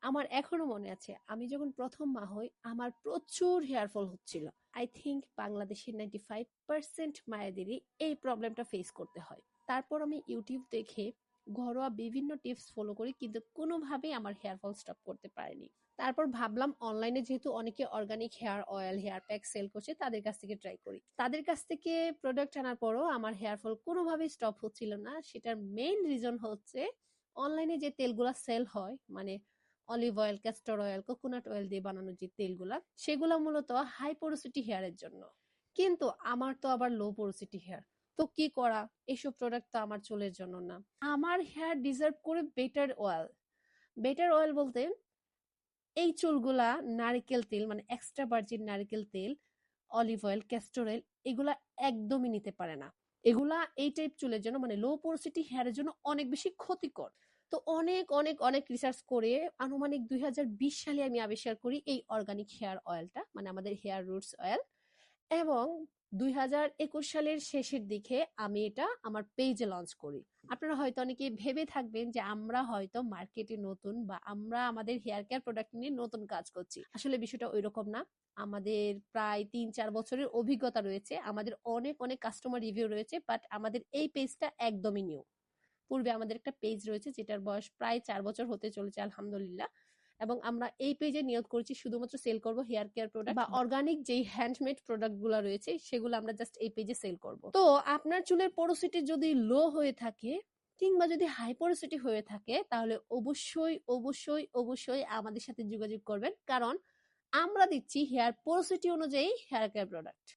আমার এখনো মনে আছে আমি যখন প্রথম মা হই আমার প্রচুর হেয়ার ফল হচ্ছিল। আই থিংক বাংলাদেশের 95% মায়েদেরই এই প্রবলেমটা ফেস করতে হয়। তারপর আমি ইউটিউব দেখে ঘরোয়া বিভিন্ন টিপস ফলো করি, কিন্তু কোনোভাবেই আমার হেয়ার ফল স্টপ করতে পারিনি। তারপর ভাবলাম অনলাইনে যেহেতু অনেকে organic hair oil hair pack sell করছে, তাদের কাছ থেকে ট্রাই করি। তাদের কাছ থেকে প্রোডাক্ট আনার পরও আমার হেয়ার ফল কোনোভাবেই স্টপ হচ্ছিল না। সেটার মেইন রিজন হচ্ছে অনলাইনে যে তেলগুলা সেল হয়, মানে olive oil, castor oil, coconut oil দিয়ে বানানো যে তেলগুলা, সেগুলা মূলত হাই পোরোসিটি হেয়ারের জন্য। কিন্তু আমার তো আবার লো পোরোসিটি হেয়ার। তো কি করা? এসব প্রোডাক্ট তো আমার চুলের জন্য না। আমার হেয়ার ডিজার্ভ করে বেটার অয়েল। বেটার অয়েল বলতে এই চুলগুলা নারকেল তেল, মানে এক্সট্রা ভার্জিন নারকেল তেল, অলিভ অয়েল, ক্যাস্টর অয়েল, এগুলা একদমই নিতে পারে না। এগুলা এই টাইপ চুলের জন্য, মানে লো পোরোসিটি হেয়ারের জন্য অনেক বেশি ক্ষতিকর। তো অনেক অনেক অনেক রিসার্চ করে আনুমানিক 2020 সালে আমি আবিষ্কার করি এই অর্গানিক হেয়ার অয়েলটা, মানে আমাদের হেয়ার রুটস অয়েল। এবং 2021 সালের শেষের দিকে আমি এটা আমার পেজে লঞ্চ করি। আপনারা হয়তো অনেকে ভেবে থাকবেন যে আমরা হয়তো মার্কেটে নতুন, বা আমরা আমাদের হেয়ার কেয়ার প্রোডাক্ট নিয়ে নতুন কাজ করছি। আসলে বিষয়টা ওইরকম না। আমাদের প্রায় 3-4 বছরের অভিজ্ঞতা রয়েছে, আমাদের অনেক অনেক কাস্টমার রিভিউ রয়েছে, বাট আমাদের এই পেজটা একদমই নিউ। পূর্বে আমাদের একটা পেজ রয়েছে যেটার বয়স প্রায় 4 বছর হতে চলেছে আলহামদুলিল্লাহ। এবং আমরা এই পেজে নিয়োগ করেছি শুধুমাত্র সেল করব হেয়ার কেয়ার প্রোডাক্ট বা অর্গানিক যেই হ্যান্ডমেড প্রোডাক্ট গুলো রয়েছে সেগুলো আমরা জাস্ট এই পেজে সেল করব। তো আপনার চুলের পোরোসিটি যদি লো হয়ে থাকে কিংবা যদি হাই পোরোসিটি হয়ে থাকে, তাহলে অবশ্যই অবশ্যই অবশ্যই আমাদের সাথে যোগাযোগ করবেন, কারণ আমরা দিচ্ছি হেয়ার পোরোসিটি অনুযায়ী হেয়ার কেয়ার প্রোডাক্ট।